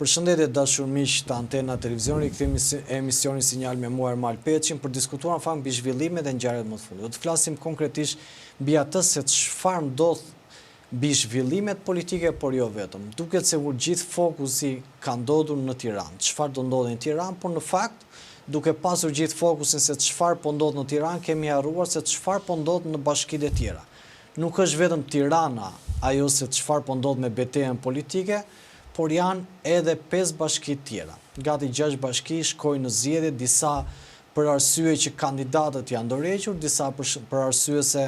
Përshëndetje dashur miq të Antena Televizioni, kthehemi emisioni Sinjal me mua Ermal Peçin për diskutuar në fakt mbi zhvillimet e ngjarjeve më të fundit. Do të flasim konkretisht mbi atë se çfarë ndodh mbi zhvillimet politike, por jo vetëm. Duket se gjithë fokusi ka ndodhur në Tiranë. Çfarë do ndodhi në Tiranë, por në fakt, duke pasur gjithë fokusin se çfarë po ndodh në Tiranë, kemi harruar se çfarë po ndodh në bashkitë e tjera. Nuk është vetëm Tirana ajo se çfarë po ndodh me betejën politike, por janë edhe 5 bashki tjera. Gati 6 bashki shkojnë në zgjedhje, disa për arsye që kandidatët janë dorëhequr, disa për arsye se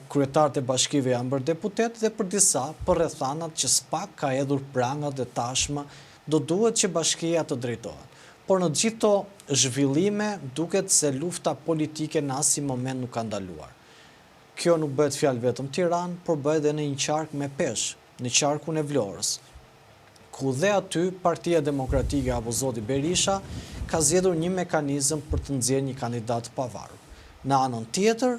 kryetarët e bashkive janë bërë deputet dhe për disa për rrethanat që s'pak ka hedhur prangat dhe tashmë do duhet që bashkia të drejtohet. Por në gjithë to zhvillime duket se lufta politike në asnjë moment nuk ka ndaluar. Kjo nuk bëhet fjalë vetëm Tiranë, por bëhet edhe në një qark me peshë, në qarkun e Vlorës, ku dhe aty Partia Demokratike apo zoti Berisha ka zgjedhur një mekanizëm për të nxjerrë një kandidat të pavarur. Në anën tjetër,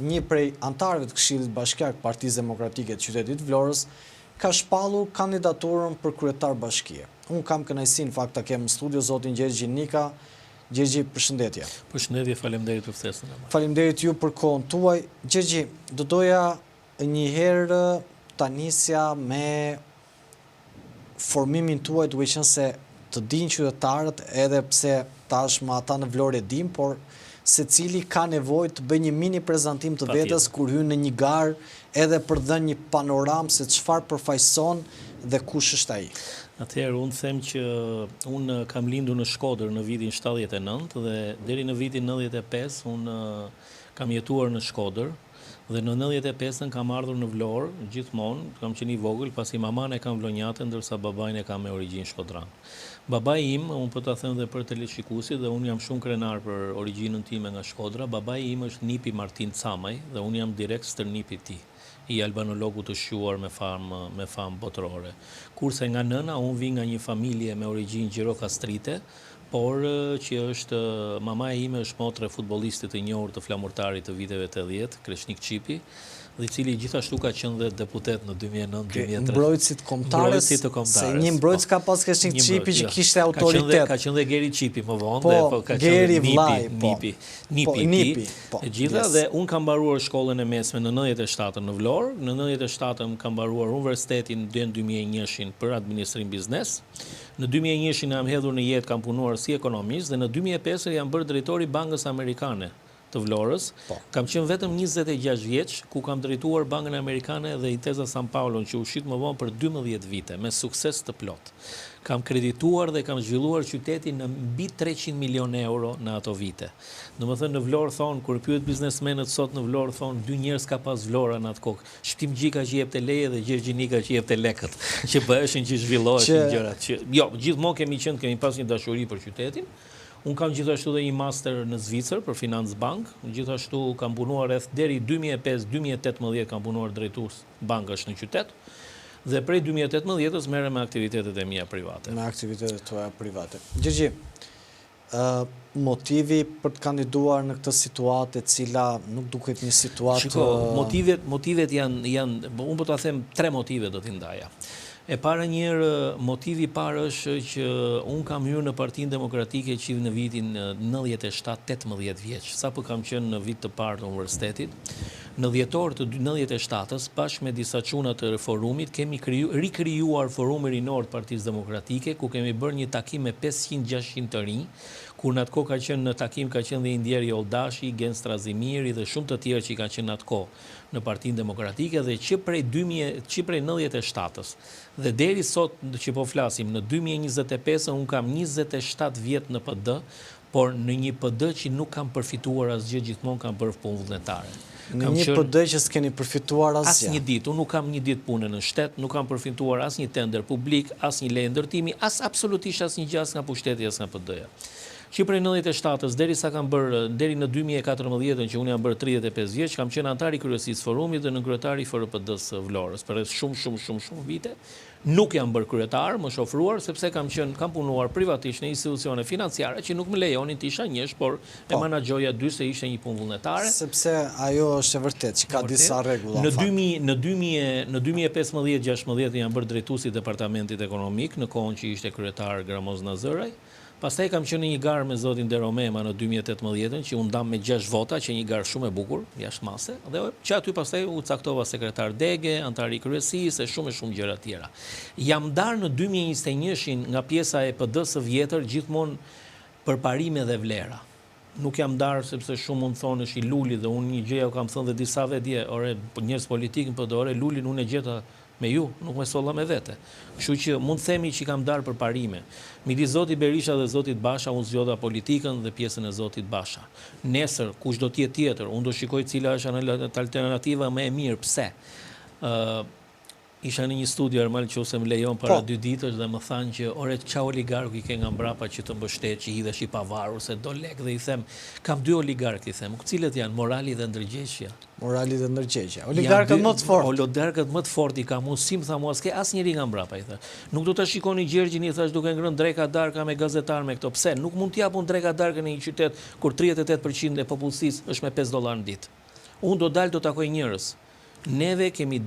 një prej antarëve të Këshillit Bashkiak Partisë Demokratike të qytetit Vlorës ka shpallur kandidaturën për kryetar bashkie. Unë kam kënaqësinë fakt ta kem në studio zotin Gjergji Nika. Gjergji, përshëndetje. Përshëndetje, faleminderit për ftesën. Faleminderit ju për kohën tuaj. Gjergji, do doja një herë ta nisja me formimin tuaj, duke qenë se të dinë qytetarët, edhe pse tashmë ata në Vlorë e dinë, por secili ka nevojë të bëjë një mini prezantim të vetes kur hyn në një garë, edhe për dhënë një panoramë se çfarë përfaqëson dhe kush është ai. Atëherë unë them që unë kam lindur në Shkodër në vitin 79 dhe deri në vitin 95 unë kam jetuar në Shkodër. Dhe në 95-ën kam ardhur në Vlorë, gjithmonë, kam qenë i vogël, pasi maman e kam vlonjate, ndërsa babajnë e kam me origjinë shkodran. Babai im, unë po ta them dhe për teleshikuesit, dhe unë jam shumë krenar për origjinën time nga Shkodra, babai im është nipi Martin Camaj, dhe unë jam direkt stërnipi i tij, i albanologu të shquar me famë botërore. Kurse nga nëna, unë vi nga një familje me origjinë gjirokastrite, por që është mama e ime është motre futbollistit të njohur të flamurtarit të viteve 80, Kreshnik Qipi, dhe i cili gjithashtu ka qenë dhe deputet në 2009-2003. Mbrojtësit kombëtarës, se një mbrojtës ka pas Kreshnik Qipi që kishte autoritet. Ka qenë dhe Geri Qipi më vonë, po, Geri Vllai, Nipi. E gjitha dhe unë kam mbaruar shkollën e mesme në 97 në Vlorë, në 97 kam mbaruar universitetin në 2001 për administrim biznes. Në 2001 jam hedhur në jetë, kam punuar si ekonomist dhe në 2005 jam bërë drejtori Bankës Amerikane të Vlorës. Kam qenë vetëm 26 vjeç, ku kam drejtuar Bankën Amerikane dhe Intesa San Paolo që u shit më vonë për 12 vite, me sukses të plot. Kam kredituar dhe kam zhvilluar qytetin në mbi 300 milion euro në ato vite. Domethënë në Vlorë thonë, kur pyet biznesmenët sot në Vlorë thonë, 2 njerëz ka pas Vlora në atë kokë. Shtim Gjika që jepte leje dhe Gjergji Nika që jepte lekët, që bëheshin që zhvilloheshin gjërat. Jo, gjithmonë kemi pas një dashuri për qytetin. Unë kam gjithashtu dhe një master në Zvicër për Finansbank, gjithashtu kam punuar deri 2005-2018 kam punuar drejtues bankash në qytet. Dhe prej 2018-ës merrem me aktivitetet e mia private. Me aktivitetet tuaja private. Gjergji, motivi për të kandiduar në këtë situatë e cila nuk duket një situatë... Shiko, motivet janë, unë po ta them 3 motive do t'i ndaja. E para njërë, motivi parë është që unë kam hyrë në Partinë Demokratike që në vitin 97-18 vjeç, sa për kam qenë në vit të parë të universitetit. Në dhjetor të 97-ës, bashkë me disa çuna të forumit, kemi rikrijuar forumin rinor të Partisë Demokratike, ku kemi bërë një takim me 500-600 të rinj, kur në atë kohë ka qenë në takim ka qenë dhe Indieri Oldashi, Gen Strazimiri dhe shumë të tjerë që kanë qenë në atë kohë në Partinë Demokratike dhe që prej 97-ës dhe deri sot që po flasim në 2025 unë kam 27 vjet në PD, por në një PD që nuk kam përfituar asgjë, gjithmonë kam bërë punë vullnetare. Në një PD që s'keni përfituar asgjë. Asnjë ditë, unë nuk kam një ditë punë në shtet, nuk kam përfituar asnjë tender publik, asnjë lejë ndërtimi, absolutisht asnjë gjë as nga pushteti as nga PD-ja. Që prej 97-ës deri në 2014 që unë jam bërë 35 vjeç, kam qenë antar i kryesisë forumit dhe në kryetari i FRPD-s Vlorës për shumë vite. nuk jam bërë kryetar, më shofruar, sepse kam punuar privatisht në institucione financiare që nuk më lejonin të isha njësh, por e menaxhoja 2 se ishte një punë vullnetare. Sepse ajo është e vërtet që ka disa rregulla. Në 2015-16 jam bërë drejtuesi i departamentit ekonomik në kohën që ishte kryetar Gramoz Nazëraj. Pastaj kam qenë në një garë me zotin Deromema në 2018 që u ndam me 6 vota, që një garë shumë e bukur, jashtëmase, dhe që aty pastaj u caktova sekretar dege, antar i kryesisë e shumë gjëra tjera. Jam ndarë në 2021 nga pjesa e PD-së vjetër gjithmonë për parime dhe vlera. Nuk jam ndarë sepse shumë mund thonë është i Luli dhe unë një gjëja kam thënë dhe disa dje, ore njerëz politikën po ore Lulin unë e gjeta me ju, nuk me solla me vete. Kështu që mund themi që kam darë për parime. Midis zotit Berisha dhe zotit Basha, unë zgjodha politikën dhe pjesën e zotit Basha. Nesër, kush do tjetë tjetër, unë do shikoj cila është alternativa më e mirë. Pse? Isha në një studio Ermal që ose më lejon para 2 ditësh dhe më thanë që ore qa oligarku i ke nga mbrapa që të mbështet, që hidhesh i pavarur, se do lek dhe i them, kam 2 oligark i them, cilët janë morali dhe ndërgjegjja. Morali dhe ndërgjegjja. Oligarkët më të fortë. Oligarkët më të fortë i ka mundësim, tha mua, s'ke asnjëri nga mbrapa, i tha. Nuk do të shikoni Gjergjin, i thash duke ngrënë dreka darka me gazetar me këto. Pse? Nuk mund t'japun dreka darka në një qytet kur 38% e popullsisë është me $5 në ditë. Unë do dal do takoj njerëz. Neve kemi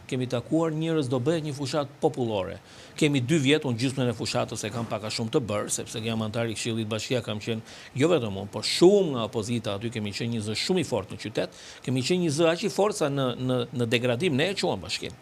kemi takuar njerëz, do bëhet një fushat popullore. Kemi 2 vjet, unë gjysmën e fushatës e kam pak a shumë të bërë, sepse jam antar i Këshillit Bashkia, kam qenë jo vetëm unë, por shumë nga opozita aty kemi qenë një zë shumë i fortë në qytet, kemi qenë një zë aq i fortë sa në degradim ne e quam bashkinë.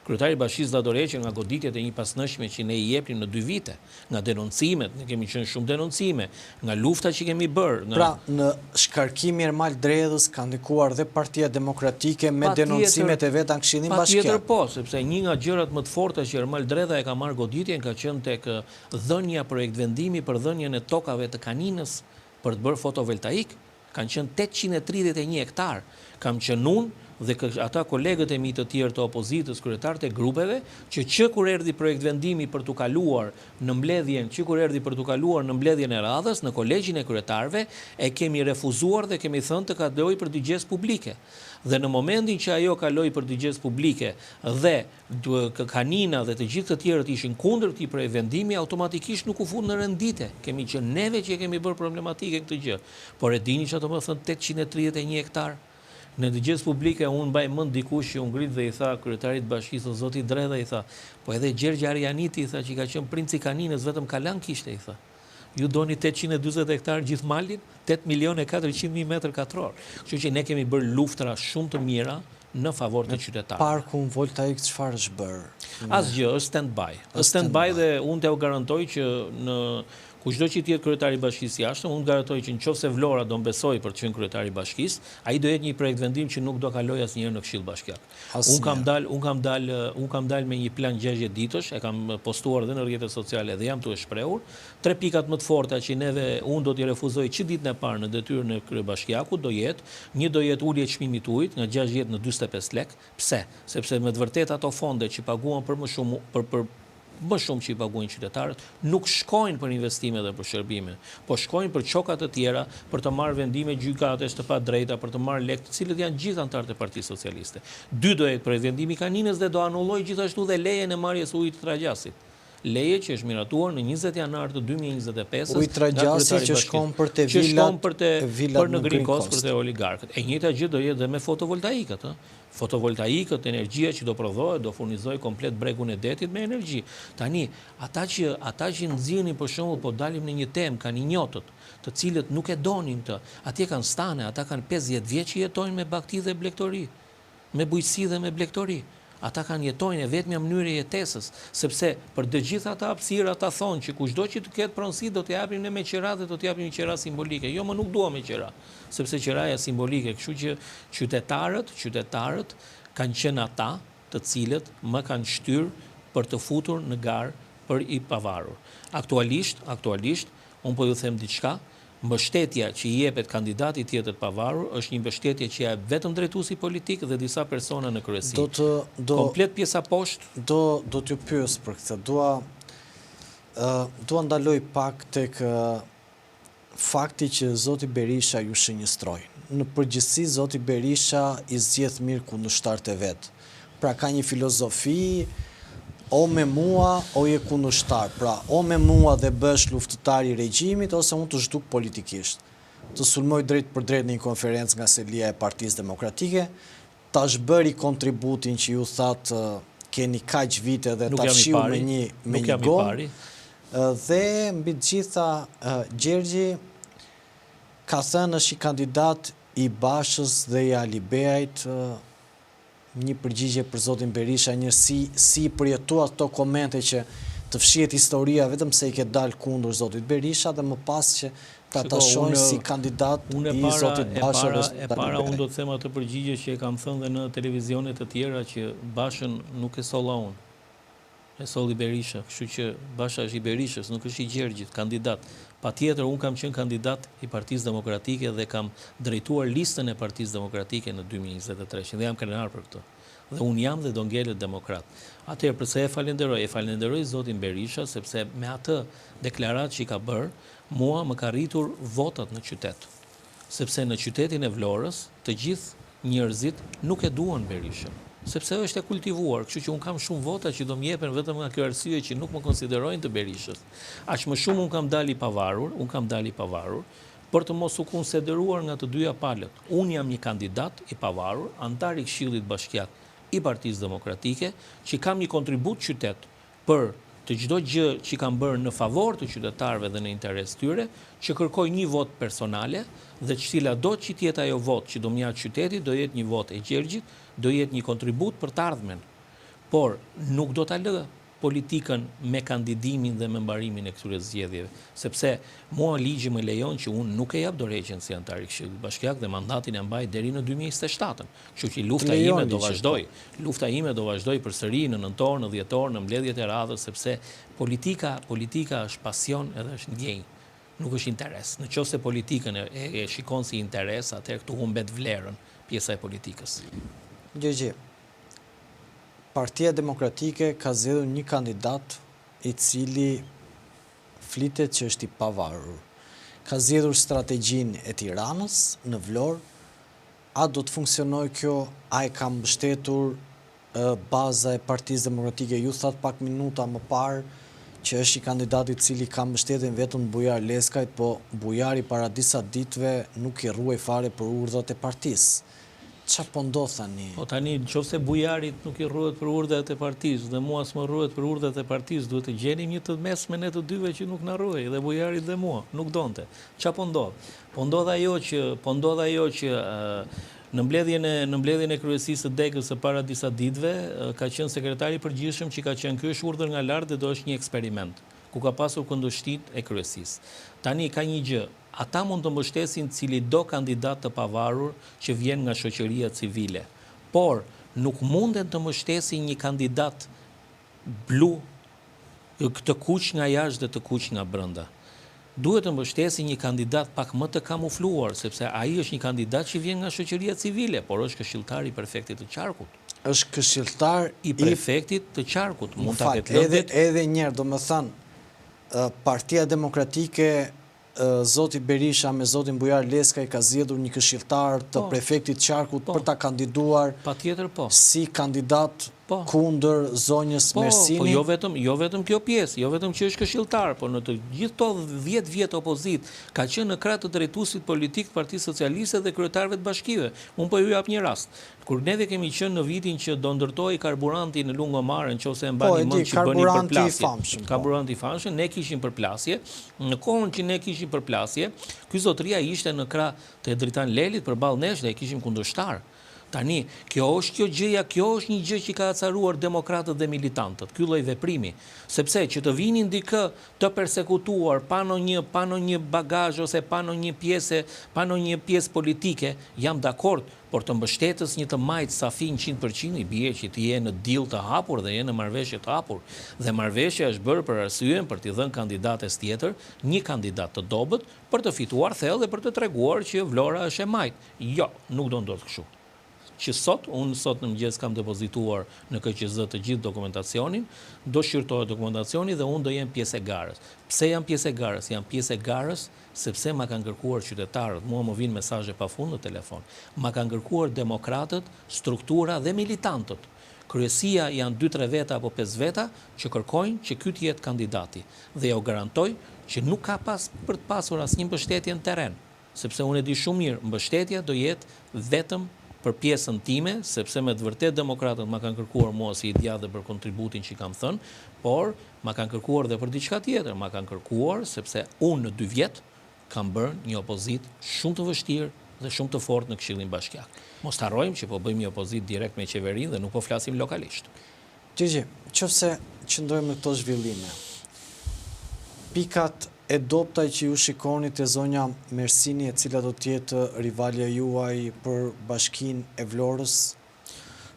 Kryetari i Bashkisë Dadoreqe nga goditjet e një pasnëshme që ne i jepnim në 2 vite, nga denoncimet, ne kemi qenë shumë denoncime, nga lufta që kemi bërë. Pra, në shkarkimi Ermal Dredhës ka ndikuar dhe Partia Demokratike me denoncimet e vet në Këshillin Bashkiak. Patjetër po, sepse një nga gjërat më të forta që Ermal Dredha e ka marrë goditjen ka qenë tek dhënia projekt vendimi për dhënien e tokave të Kaninës për të bërë fotovoltaik, kanë qenë 831 hektar. Kam qenë unë dhe ata kolegët e mi të tjerë të opozitës, kryetarët e grupeve, që kur erdhi projekt vendimi për të kaluar në mbledhjen, e radhës në kolegjin e kryetarëve, e kemi refuzuar dhe kemi thënë të kaloj për digjes publike. Dhe në momentin që ajo kaloi për digjes publike dhe Kanina dhe të gjithë të tjerët ishin kundër këtij projekt vendimi, automatikisht nuk u fut në rendite. Kemi qenë neve që kemi bërë problematike këtë gjë. Por e dini që ato më thënë 831 hektar. Në digjes publike unë mbaj mend dikush që u ngrit dhe i tha kryetarit bashkisë zoti Dredha, i tha, po edhe Gjergj Arjaniti, i tha, që ka qenë princi Kaninës, vetëm kalan kishte, i tha. Ju doni 840 hektar gjithë malin, 8.400.000 m2. Kështu që ne kemi bërë luftra shumë të mira në favor të qytetarëve. Parkun voltaik çfarë është bërë? Asgjë, është stand-by. Është stand-by dhe unë t'ju garantoj që në kushdo që tjetë kryetari i bashkisë jashtë, unë garantoj që nëse Vlora do mbesoj për të qenë kryetari i bashkisë, ai do jetë një projekt vendim që nuk do kaloj asnjëherë në Këshill Bashkiak. Unë kam dal me një plan 60 ditësh, e kam postuar dhe në rrjetet sociale dhe jam tu e shprehur. 3 pikat më të forta që unë do t'i refuzoj që ditën e parë në detyrën e kryebashkiakut do jetë ulje e çmimit të ujit nga 60 në 45 lek. Pse? Sepse me të vërtetë ato fonde që paguan për më shumë që i paguajnë qytetarët, nuk shkojnë për investime dhe për shërbime, po shkojnë për çoka të tjera, për të marrë vendime gjykatesh të padrejta, për të marrë lekë, të cilët janë gjithë anëtarët e Partisë Socialiste. 2 do jetë për vendimi Kaninës dhe do anulloj gjithashtu dhe lejen e marrjes së ujit të Tragjasit. Leje që është miratuar në 20 janar të 2025. Ujit Tragjasi që shkon për të vilat në Green Coast për të oligarkët. E njëjta gjë do jetë dhe me fotovoltaikët. Fotovoltaikët, energjia që do prodhohet, do furnizoj komplet bregun e detit me energji. Tani, ata që nxirrin për shembull, po dalim në një temë, kanë injotët, të cilët nuk e donin të. Atje kanë stane, ata kanë 50 vjet që jetojnë me bakti dhe blegtori, me bujqësi dhe me blegtori. Ata kanë jetojnë e vetmja mënyrë e jetesës, sepse për të gjitha ata hapësira ata thonë që kushdo që të ketë pronësi do t'i japim ne me qera dhe do t'i japim një qera simbolike. Jo, më nuk dua me qera, sepse qeraja simbolike, kështu që qytetarët kanë qenë ata të cilët më kanë shtyrë për të futur në garë për i pavarur. Aktualisht, unë po ju them diçka, mbështetja që i jepet kandidatit tjetër pavarur është një mbështetje që jep vetëm drejtuesi politik dhe disa persona në kryesi. Komplet pjesa poshtë. Do t'ju pyes për këtë. Dua ndaloj pak tek fakti që zoti Berisha ju shënjestroi. Në përgjithësi zoti Berisha i zgjedh mirë kundërshtarët e vet. Pra ka një filozofi o me mua o je kundërshtar. Pra, o me mua dhe bësh luftëtar i regjimit, ose unë të zhduk politikisht. Të sulmoj drejt për drejt në një konferencë nga selia e Partisë Demokratike, ta shbëri kontributin që ju thatë keni kaq vite dhe ta fshiu me një gomë. Dhe mbi të gjitha, Gjergji ka thënë është i kandidat i Bashës dhe i Alibeajt, një përgjigje për zotin Berisha, një si përjetua të komente që të fshihet historia vetëm se i ke dalë kundër zotit Berisha dhe më pas që ta tashojnë si kandidat i zotit Basha. E para unë do të them atë përgjigje që e kam thënë dhe në televizionet të tjera që Bashën nuk e solla unë. E solli Berisha, kështu që Basha është i Berishës, nuk është i Gjergjit, kandidat. Patjetër unë kam qenë kandidat i Partisë Demokratike dhe kam drejtuar listën e Partisë Demokratike në 2023 dhe jam krenar për këtë. Dhe unë jam dhe do ngelet demokrat. Atëherë pse e falenderoj zotin Berisha sepse me atë deklaratë që i ka bërë, mua më ka rritur votat në qytet. Sepse në qytetin e Vlorës, të gjithë njerëzit nuk e duan Berishën. Sepse është e kultivuar, kështu që unë kam shumë vota që do m'jepen vetëm nga kjo arsye që nuk më konsiderojnë të Berishës. Aq më shumë unë kam dalë i pavarur, për të mos u konsideruar nga të dyja palët. Unë jam një kandidat i pavarur, antar i Këshillit Bashkiak i Partisë Demokratike, që kam një kontribut qytet për të çdo gjë që kam bërë në favor të qytetarëve dhe në interes tyre, që kërkoj një vot personale dhe cila do që tjetë ajo vot që do m'jap qytetit, do jetë një vot e Gjergjit, do jetë një kontribut për të ardhmen. Por nuk do ta lë politikën me kandidimin dhe me mbarimin e këtyre zgjedhjeve, sepse mua ligji më lejon që unë nuk e jap dorëheqjen si antar i Këshillit Bashkiak dhe mandatin e mbaj deri në 2027. Kështu që lufta ime do vazhdoj. Lufta ime do vazhdoj përsëri në nëntor, në dhjetor, në mbledhjet e radhës, sepse politika është pasion edhe është ndjenjë. Nuk është interes. Nëse politikën e shikon si interes, atëherë këtu humbet vlerën pjesa e politikës. Gjergji, Partia Demokratike ka zgjedhur një kandidat i cili flitet që është i pavarur. Ka zgjedhur strategjinë e Tiranës në Vlorë. A do të funksionojë kjo? A e ka mbështetur baza e Partisë Demokratike? Ju thatë pak minuta më parë që është i kandidati i cili ka mbështetjen vetëm Bujar Leskajt, po Bujari para disa ditëve nuk i rruaj fare për urdhrat e partisë. Qa po ndodh tani? Po tani, nëse Bujarit nuk i rruhet për urdhrat e partisë dhe mua s'më rruhet për urdhrat e partisë, duhet të gjenim një të mesme ne të dyve që nuk na rruhej, dhe Bujarit dhe mua, nuk donte. Qa po ndodh? Po ndodh ajo që në mbledhjen e kryesisë së Dekës së para disa ditëve ka qenë sekretari i përgjithshëm që ka qenë ky është urdhër nga lart dhe do është një eksperiment ku ka pasur kundërshtim e kryesisë. Tani ka një gjë. Ata mund të mbështesin cili do kandidat të pavarur që vjen nga shoqëria civile. Por, nuk munden të mbështesin një kandidat blu, të kuq nga jashtë dhe të kuq nga brenda. Duhet të mbështesin një kandidat pak më të kamufluar, sepse ai është një kandidat që vjen nga shoqëria civile, por është këshilltar i prefektit të Qarkut. Është këshilltar i prefektit të Qarkut. Mund ta ketë edhe një herë, domethënë, Partia Demokratike zoti Berisha me zotin Bujar Leskaj ka zgjedhur një këshilltar të prefektit Qarkut për ta kandiduar si kandidat kundër zonjës Mersini. Po jo vetëm kjo pjesë, jo vetëm që është këshilltar, por në të gjithë to 10 vjet opozit ka qenë në krah të drejtuesit politik të Partisë Socialiste dhe kryetarëve të bashkive. Unë po ju jap një rast. Kur neve kemi qenë në vitin që do ndërtohej karburanti në Lungomare, nëse e mbani mend që bëni përplasje. Karburanti i famshëm, ne kishim përplasje. Në kohën që ne kishim përplasje, ky zotëria ishte në krah të Dritan Lelit përballë nesh dhe e kishim kundërshtar. Tani, kjo është një gjë që ka acaruar demokratët dhe militantët, ky lloj veprimi, sepse që të vinin dikë të persekutuar pa në një bagazh ose pa në një pjesë politike, jam dakord, por të mbështetës një të majtë safin 100% i bie që ti je në deal të hapur dhe je në marrëveshje të hapur. Dhe marrëveshja është bërë për arsyen për t'i dhënë kandidates tjetër, një kandidat të dobët, për të fituar thellë dhe për të treguar që Vlora është e majtë. Jo, nuk do ndodhë kështu. Që unë sot në mëngjes kam depozituar në KQZ të gjithë dokumentacionin, do shqyrtohet dokumentacioni dhe unë do jem pjesë e garës. Pse jam pjesë e garës? Jam pjesë e garës sepse ma kanë kërkuar qytetarët, mua më vinë mesazhe pafund në telefon. Ma kanë kërkuar demokratët, struktura dhe militantët. Kryesia janë 2-3 veta apo 5 veta që kërkojnë që ky të jetë kandidati. Dhe jo garantoj që nuk ka pas për të pasur asnjë mbështetje në terren, sepse unë e di shumë mirë, mbështetja do jetë vetëm për pjesën time, sepse me të vërtet demokratët ma kanë kërkuar mua si i djathtë për kontributin që kam thënë, por ma kanë kërkuar dhe për diçka tjetër, ma kanë kërkuar sepse unë në 2 vjet kam bërë një opozit shumë të vështirë dhe shumë të fortë në Këshillin Bashkiak. Mos harrojmë që po bëjmë një opozit direkt me qeverinë dhe nuk po flasim lokalisht. Gjigji, qofse qëndrojmë në këto zhvillime, pikat e doptaj që ju shikoni të zonja Mersini, e cila do tjetë rivalja juaj për bashkinë e Vlorës?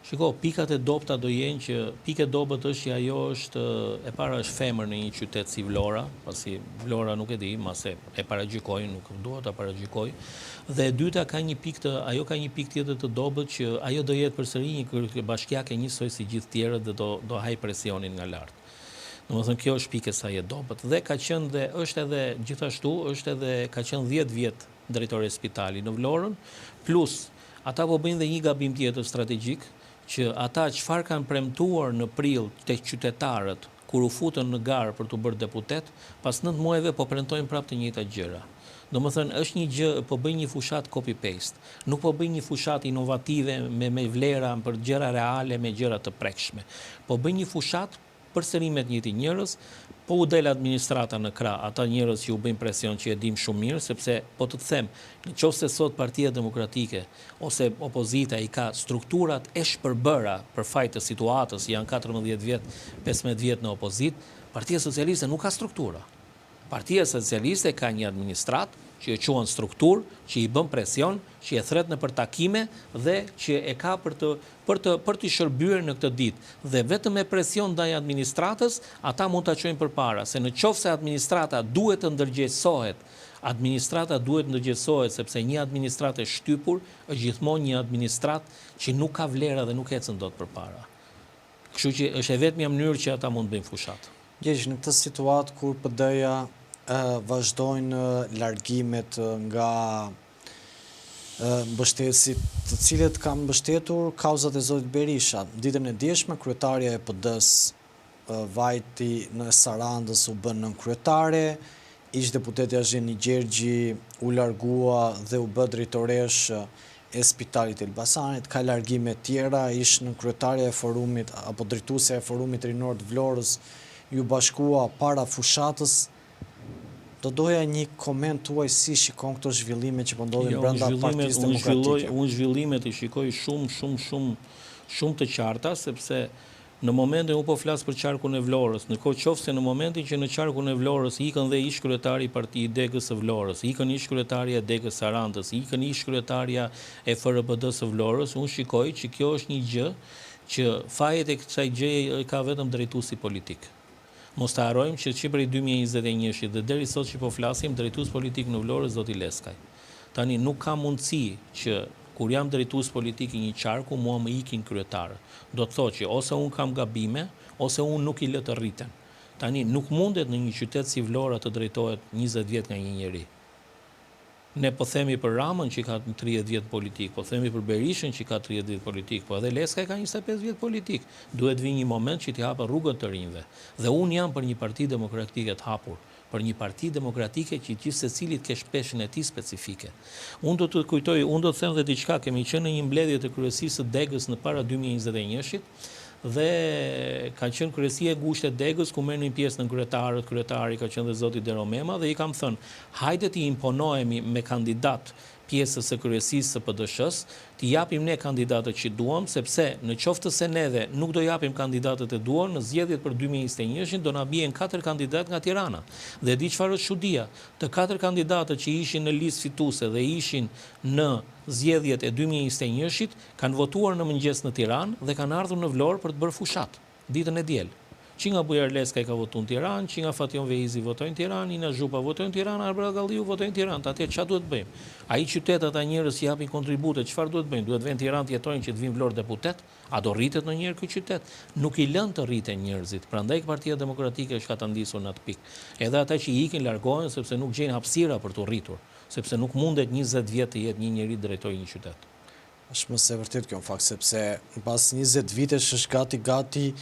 Shiko, pikat e dopta do jenë që pikë e dobët është që ajo është e para është femër në një qytet si Vlora, pasi Vlora nuk e di, mase e paragjykoj, nuk duhet ta paragjykoj. Dhe e dyta ajo ka një pikë tjetër të dobët që ajo do jetë përsëri një bashkiake njësoj si gjithë tjerët dhe do haj presionin nga lart. Domethënë kjo është pikë e saj e dobët dhe ka qenë dhe është edhe gjithashtu ka qenë 10 vjet drejtore e spitali në Vlorën, plus ata po bëjnë dhe një gabim tjetër strategjik që ata çfarë kanë premtuar në prill tek qytetarët kur u futën në garë për të bërë deputet, pas 9 muajve po premtojnë prapë të njëjtat gjëra. Domethënë është një gjë, po bëjnë një fushat copy-paste. Nuk po bëjnë një fushat inovative me vlera për gjëra reale, me gjëra të prekshme. Po bëjnë një fushat përsëri me të njëjtin njerëz, po u del administrata në krah, ata njerëz që u bëjnë presion që e dim shumë mirë, sepse po të them, nëse sot Partia Demokratike ose opozita i ka strukturat e shpërbëra për fajt të situatës, janë 14 vjet, 15 vjet në opozit, Partia Socialiste nuk ka struktura. Partia Socialiste ka një administrat që e quan struktur, që i bën presion, që e thret në për takime dhe që e ka për të shërbyer në këtë ditë. Dhe vetëm me presion ndaj administratës, ata mund ta çojnë përpara, se në qoftë se administrata duhet të ndërgjegjësohet, sepse një administratë e shtypur është gjithmonë një administratë që nuk ka vlera dhe nuk ecën dot përpara. Kështu që është e vetmja mënyrë që ata mund bëjnë fushat. Gjesh, në këtë situatë kur PD-ja vazhdojnë largimet nga mbështetësit të cilët kanë mbështetur kauzat e zotit Berisha. Ditën e djeshme, kryetarja e PD-s vajti në Sarandës u bën nënkryetare, ish deputeti Azheni Gjergji u largua dhe u bë drejtoresh e Spitalit Elbasanit, ka largime tjera, ish nënkryetarja e forumit apo drejtuesja e forumit rinor të Vlorës ju bashkua para fushatës. Do doja një koment tuaj si shikon këto zhvillime që po ndodhin brenda Partisë Demokratike. Unë zhvillimet i shikoj shumë të qarta, sepse në momentin u po flas për qarkun e Vlorës, qofse në momentin që në qarkun e Vlorës ikën dhe ish kryetari i Partisë Degës së Vlorës, ikën ish kryetaria e Degës Sarandës, ikën ish kryetaria e FRBD-s së Vlorës, unë shikoj që kjo është një gjë që fajet e kësaj gjëje ka vetëm drejtuesi politik. Mos të harrojmë që prej 2021 dhe deri sot që po flasim, drejtues politik në Vlorë zoti Leskaj. Tani nuk ka mundësi që kur jam drejtues politik i një qarku, mua më ikin kryetarë. Do të thotë që ose unë kam gabime, ose unë nuk i lë të rriten. Tani nuk mundet në një qytet si Vlora të drejtohet 20 vjet nga një njeri. Ne po themi për Ramën që ka 30 vjet politik, po themi për Berishën që ka 30 vjet politik, po edhe Leskaj ka 25 vjet politik. Duhet vi një moment që t'i hapë rrugën të rinjve. Dhe unë jam për një parti demokratike të hapur, për një parti demokratike që gjithë secilit ke shpeshën e tij specifike. Unë do të kujtoj, unë do të them dhe diçka, kemi qenë në një mbledhje të kryesisë së Degës në para 2021-shit, dhe ka qenë kryesia e ngushtë e Degës ku merrnin pjesë në kryetari ka qenë dhe zoti Dero Mema dhe i kam thënë, hajde t'i imponohemi me kandidat pjesës së kryesisë së PD-s, t'i japim ne kandidatët që duam, sepse në qoftë se neve nuk do japim kandidatët e duam, në zgjedhjet për 2021 do na bien 4 kandidat nga Tirana. Dhe di çfarë është çudia, të 4 kandidatët që ishin në listë fituese dhe ishin në zgjedhjet e 2021 kanë votuar në mëngjes në Tiranë dhe kanë ardhur në Vlorë për të bërë fushat ditën e diel. Që nga Bujar Leskaj ka votuar në Tiranë, që nga Fation Veizi votojnë në Tiranë, Ina Zhupa votojnë në Tiranë, Arbëra Galliu votojnë në Tiranë. Atëherë çfarë duhet bëjmë? Ai qytet ata njerëz që japin kontribute, çfarë duhet bëjmë? Duhet vënë në Tiranë të jetojnë që të vinë Vlorë deputet? A do rritet ndonjëherë ky qytet? Nuk i lën të rriten njerëzit. Prandaj Partia Demokratike është ka të ndisur në atë pikë. Edhe ata që ikin largohen sepse nuk gjejnë hapësira për të rritur, sepse nuk mundet 20 vjet të jetë një njeri drejtoj një qytet. Është më se vërtet kjo në fakt, sepse pas 20 vitesh është gati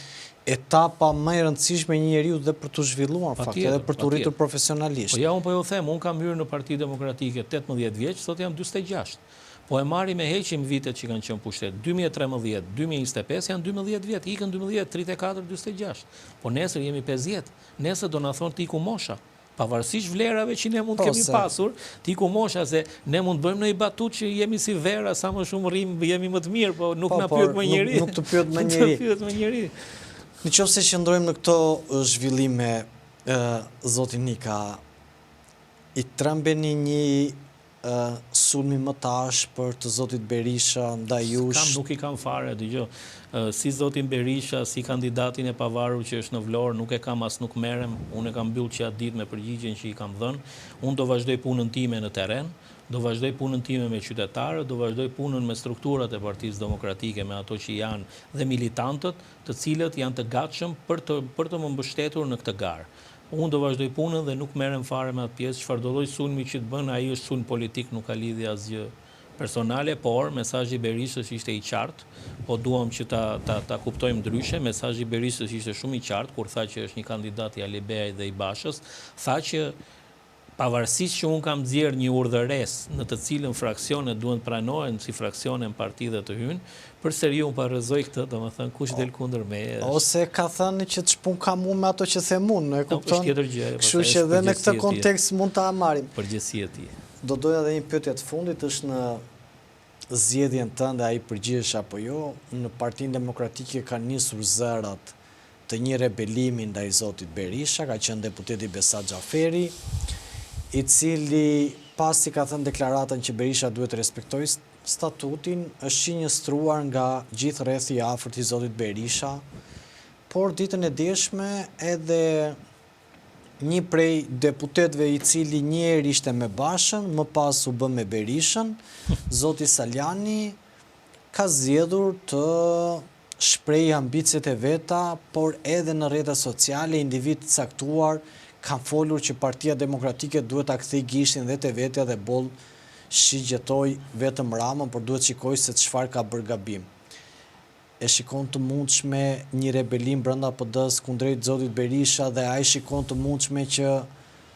etapa më e rëndësishme një njeriu dhe për të zhvilluar në fakt, edhe për të rritur profesionalisht. Po ja, unë po ju them, unë kam hyrë në Parti Demokratike 18 vjeç, sot jam 46. Po e marri me heqim vitet që kanë qenë pushtet. 2013, 2025 janë 12 vjet, ikën 12, 34, 46. Po nesër jemi 50. Nesër do na thonë ti ku mosha. Pavarësisht vlerave që ne mund kemi pasur, ti ku mosha se ne mund bëjmë në i batut që jemi si vera, sa më shumë rrim, jemi më të mirë, po nuk na pyet më njeri. Nuk të pyet më njeri. Në qoftë se qëndrojmë në këto zhvillime, zoti Nika, i trembeni një sulmi më tash për të zotit Berisha ndaj jush? Nuk i kam fare, dëgjoj. Si zotin Berisha, si kandidatin e pavarur që është në Vlorë, nuk e kam as nuk merrem. Unë e kam mbyll që atë ditë me përgjigjen që i kam dhënë. Unë do vazhdoj punën time në terren, do vazhdoj punën time me qytetarët, do vazhdoj punën me strukturat e Partisë Demokratike, me ato që janë dhe militantët, të cilët janë të gatshëm për të më mbështetur në këtë garë. Unë do vazhdoj punën dhe nuk merrem fare me atë pjesë, çfarë do lloj sulmi që të bën, ai është sulm politik, nuk ka lidhje asgjë personale, por mesazhi i Berishës ishte i qartë, po duam që ta kuptojmë ndryshe. Mesazhi i Berishës ishte shumë i qartë kur tha që është një kandidat i Alibeaj dhe i Bashës, tha që pavarësisht që unë kam nxjerrë një urdhëres në të cilën fraksionet duhen të pranohen si fraksione në parti dhe të hyjnë, përsëri unë parëzoj këtë, domethënë kush del kundër meje. Ose ka thënë që të shpun kam unë me ato që them unë, e kupton? Është tjetër gjë. Kështu që edhe në këtë kontekst mund ta marrim. Përgjegjësia e tij. Do doja edhe një pyetje të fundit, është në zgjedhjen tënde ai përgjigjesh apo jo? Në Partinë Demokratike kanë nisur zërat të një rebelimi ndaj zotit Berisha, ka qenë deputeti Besat Xhaferi, i cili pasi ka thënë deklaratën që Berisha duhet të respektojë statutin, është sinjstruar nga gjithë rrethi i afërt i zotit Berisha, por ditën e djeshme edhe një prej deputetëve i cili njëherë ishte me Bashën, më pas u bë me Berishën, zoti Saliani, ka zgjedhur të shprehë ambicet e veta, por edhe në rrjetet sociale individ të caktuar kanë folur që Partia Demokratike duhet ta kthejë gishtin dhe te vetja dhe boll shigjetoj vetëm Ramën, por duhet shikoj se çfarë ka bërë gabim. E shikon të mundshme një rebelim brenda PD-s kundrejt zotit Berisha dhe ai shikon të mundshme që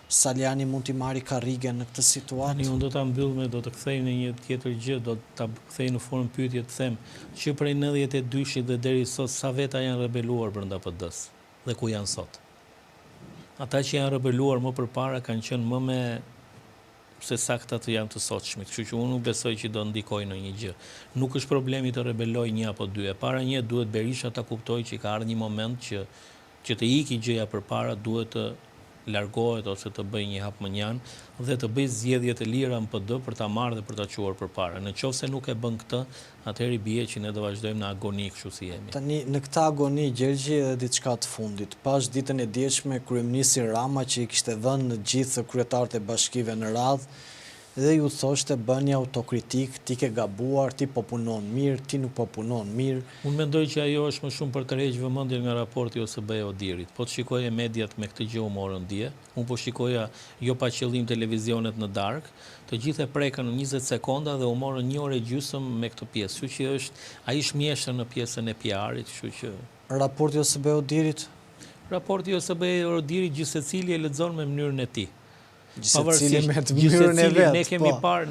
Saliani mund t'i marrë karrigen në këtë situatë? Unë do ta mbyll do të kthej në një tjetër gjë, do ta kthej në formë pyetje të them që prej 92-shit dhe deri sot sa veta janë rebeluar brenda PD-s dhe ku janë sot. Ata që janë rebeluar më përpara kanë qenë më me se sakta të janë të sotshmit, kështu që unë nuk besoj që do ndikoj në një gjë. Nuk është problemi të rebeloj një apo dy. Para një duhet Berisha ta kuptojë që ka ardhur një moment që të iki gjëja përpara, duhet të largohet ose të bëjë një hap mënjan dhe të bëjë zgjedhje të lira në PD për ta marrë dhe për ta çuar përpara. Nëse nuk e bën këtë, atëherë bie që ne do vazhdojmë në agoni kështu si jemi. Tani në këtë agoni Gjergji edhe diçka të fundit. Pas ditën e dielshme kryeministri Rama që i kishte dhënë në gjithë kryetarët e bashkive në radhë dhe ju thoshte bëni autokritik, ti ke gabuar, ti po punon mirë, ti nuk po punon mirë. Unë mendoj që ajo është më shumë për të rreqë vëmendjen nga raporti OSBE Odirit. Po të shikoje mediat me këtë gjë u morën dje. Unë po shikoja jo pa qëllim televizionet në darkë, të gjithë e prekën në 20 sekonda dhe u morën 1 orë e gjysmë me këtë pjesë. Kështu që ai shmjeshën në pjesën e PR-it, kështu që raporti OSBE Odirit? Raporti OSBE Odirit gjithsecili e lexon me mënyrën e tij. Gjithsecili me mënyrën e vet.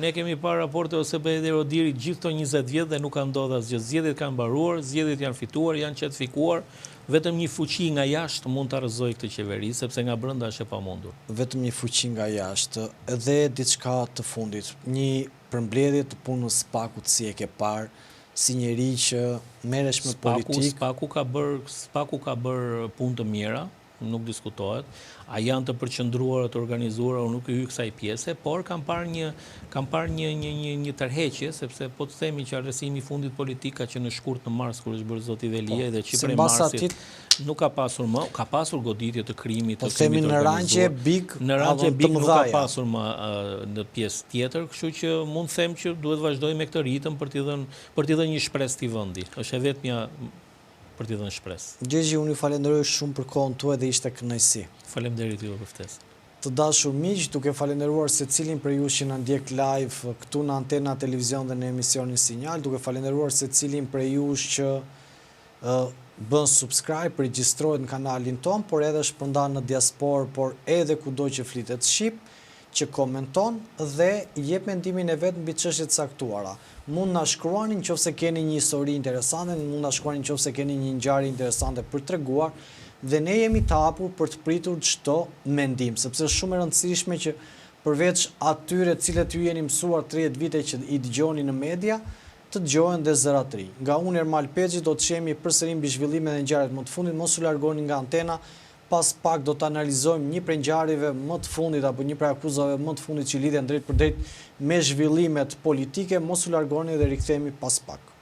Ne kemi parë raporte OSBE Odirit gjithë këto 20 vjet dhe nuk ka ndodhur asgjë. Zgjedhjet kanë mbaruar, zgjedhjet janë fituar, janë certifikuar. Vetëm një fuqi nga jashtë mund ta rrëzojë këtë qeveri, sepse nga brenda është e pamundur. Vetëm një fuqi nga jashtë. Edhe diçka të fundit, një përmbledhje të punës Spakut si e ke parë, si njeri që merresh me politikë. Spaku ka bërë punë të mira, nuk diskutohet. A janë të përqendruar të organizuara, unë nuk i hyj kësaj pjese, por kam parë një tërheqje, sepse po të themi që arresimi i fundit politik ka qenë në shkurt në mars kur është bërë zoti Velia dhe që prej marsit nuk ka pasur më, ka pasur goditje të krimit, të krimit të organizuar. Në rangje big nuk ka pasur më në pjesë tjetër, kështu që mund të them që duhet vazhdoj me këtë ritëm për t'i dhënë një shpresë këtij vendi. Është e vetmja për t'i dhënë shpresë. Gjergji, unë ju falenderoj shumë për kohën tuaj dhe ishte kënaqësi. Faleminderit juve për ftesën. Të dashur miq, duke falenderuar secilin për ju që na ndjek live këtu në Antena Televizion dhe në emisionin Sinjal, duke falenderuar secilin për ju që bën subscribe, regjistrohet në kanalin ton, por edhe shpërndan në diaspor, por edhe kudo që flitet shqip, që komenton dhe jep mendimin e vet mbi çështjet e caktuara. Mund na shkruani nëse keni një histori interesante, mund na shkruani nëse keni një ngjarje interesante për treguar, dhe ne jemi të hapur për të pritur çdo mendim, sepse është shumë e rëndësishme që përveç atyre cilët ju jeni mësuar 30 vite që i dëgjoni në media, të dëgjohen dhe zërat ri. Nga unë Ermal Peçi do të shihemi përsëri mbi zhvillimet dhe ngjarjet më të fundit, mos u largoni nga antena, pas pak do të analizojmë një prej ngjarjeve më të fundit apo një prej akuzave më të fundit që lidhen drejt për drejt me zhvillimet politike, mos u largoni dhe rikthehemi pas pak.